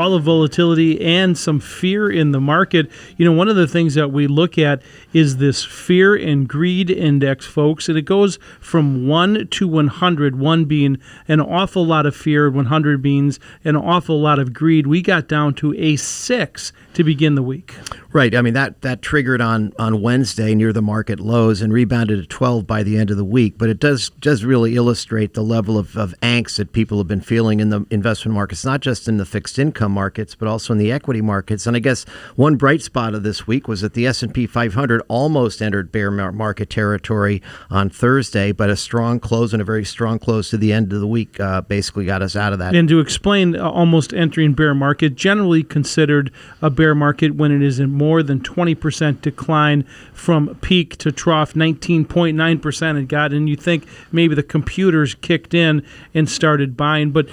all the volatility and some fear in the market, one of the things that we look at is this fear and greed index, folks, and it goes from 1 to 100, 1 being an awful lot of fear, 100 being an awful lot of greed. We got down to a 6 to begin the week. Right. I mean, that triggered on Wednesday near the market lows and rebounded to 12 by the end of the week. But it does really illustrate the level of angst that people have been feeling in the investment markets, not just in the fixed income markets, but also in the equity markets. And I guess one bright spot of this week was that the S&P 500 almost entered bear market territory on Thursday, but a strong close and a very strong close to the end of the week basically got us out of that. And to explain almost entering bear market, generally considered a bear market when it is in more than 20% decline from peak to trough. 19.9% it got, and you think maybe the computers kicked in and started buying. But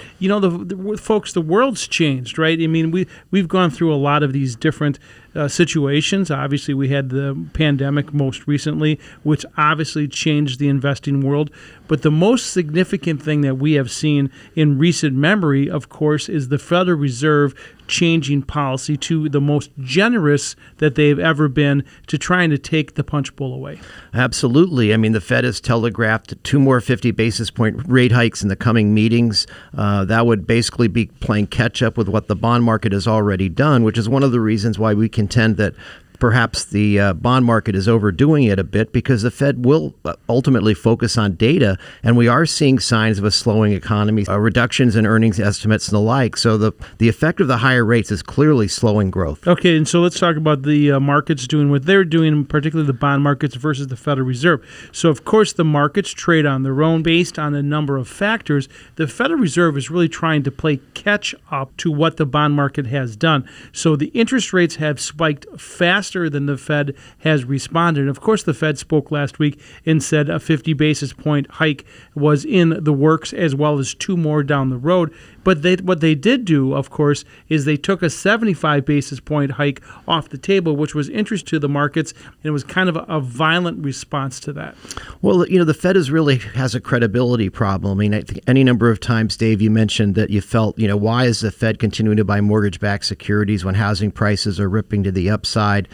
folks, the world's changed, right? I mean, we've gone through a lot of these different situations. Obviously, we had the pandemic most recently, which obviously changed the investing world. But the most significant thing that we have seen in recent memory, of course, is the Federal Reserve changing policy to the most generous that they've ever been to trying to take the punch bowl away. Absolutely. I mean, the Fed has telegraphed 2 more 50 basis point rate hikes in the coming meetings. That would basically be playing catch up with what the bond market has already done, which is one of the reasons why we contend that perhaps the bond market is overdoing it a bit, because the Fed will ultimately focus on data, and we are seeing signs of a slowing economy, reductions in earnings estimates and the like. So the effect of the higher rates is clearly slowing growth. Okay, and so let's talk about the markets doing what they're doing, particularly the bond markets versus the Federal Reserve. So, of course, the markets trade on their own based on a number of factors. The Federal Reserve is really trying to play catch up to what the bond market has done. So the interest rates have spiked faster than the Fed has responded. Of course, the Fed spoke last week and said a 50 basis point hike was in the works, as well as 2 more down the road. But what they did do, of course, is they took a 75 basis point hike off the table, which was interest to the markets, and it was kind of a violent response to that. Well, the Fed really has a credibility problem. I mean, I think any number of times, Dave, you mentioned that you felt, why is the Fed continuing to buy mortgage-backed securities when housing prices are ripping to the upside?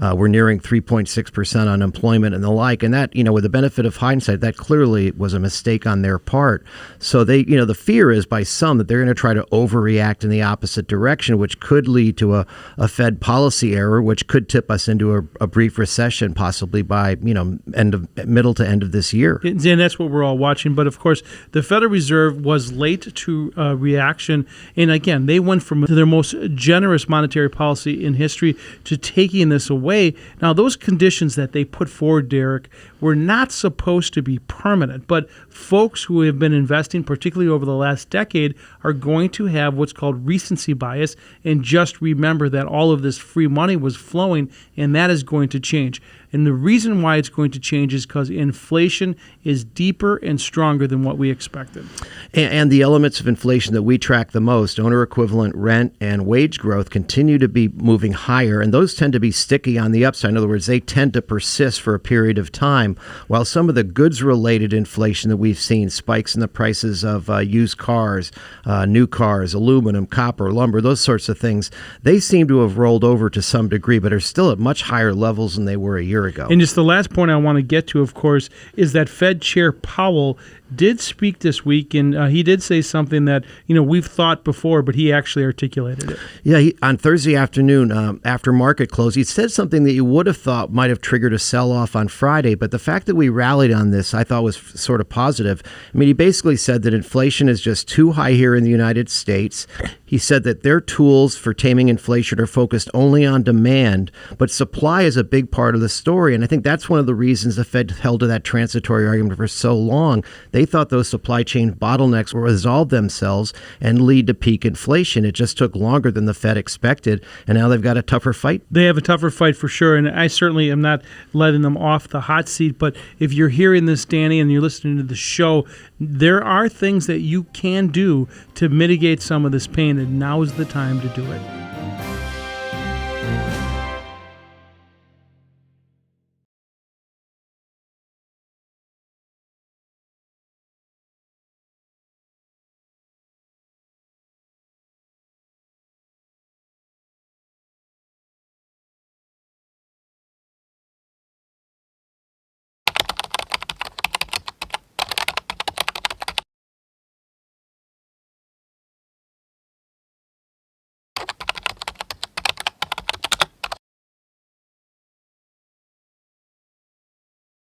We're nearing 3.6% unemployment and the like. And that, with the benefit of hindsight, that clearly was a mistake on their part. So the fear is by some that they're going to try to overreact in the opposite direction, which could lead to a Fed policy error, which could tip us into a brief recession, possibly by, middle to end of this year. And that's what we're all watching. But of course, the Federal Reserve was late to reaction. And again, they went from their most generous monetary policy in history to taking this away. Now, those conditions that they put forward, Derek, were not supposed to be permanent, but folks who have been investing, particularly over the last decade, are going to have what's called recency bias, and just remember that all of this free money was flowing, and that is going to change. And the reason why it's going to change is because inflation is deeper and stronger than what we expected. And the elements of inflation that we track the most, owner equivalent rent and wage growth, continue to be moving higher. And those tend to be sticky on the upside. In other words, they tend to persist for a period of time, while some of the goods-related inflation that we've seen, spikes in the prices of used cars, new cars, aluminum, copper, lumber, those sorts of things, they seem to have rolled over to some degree, but are still at much higher levels than they were a year ago. And just the last point I want to get to, of course, is that Fed Chair Powell did speak this week, and he did say something that, we've thought before, but he actually articulated it. Yeah, on Thursday afternoon, after market close, he said something that you would have thought might have triggered a sell-off on Friday, but the fact that we rallied on this, I thought was sort of positive. I mean, he basically said that inflation is just too high here in the United States. He said that their tools for taming inflation are focused only on demand, but supply is a big part of the story. And I think that's one of the reasons the Fed held to that transitory argument for so long. They thought those supply chain bottlenecks will resolve themselves and lead to peak inflation. It just took longer than the Fed expected, and now they've got a tougher fight. They have a tougher fight for sure, and I certainly am not letting them off the hot seat. But if you're hearing this, Danny, and you're listening to the show, there are things that you can do to mitigate some of this pain, and now is the time to do it.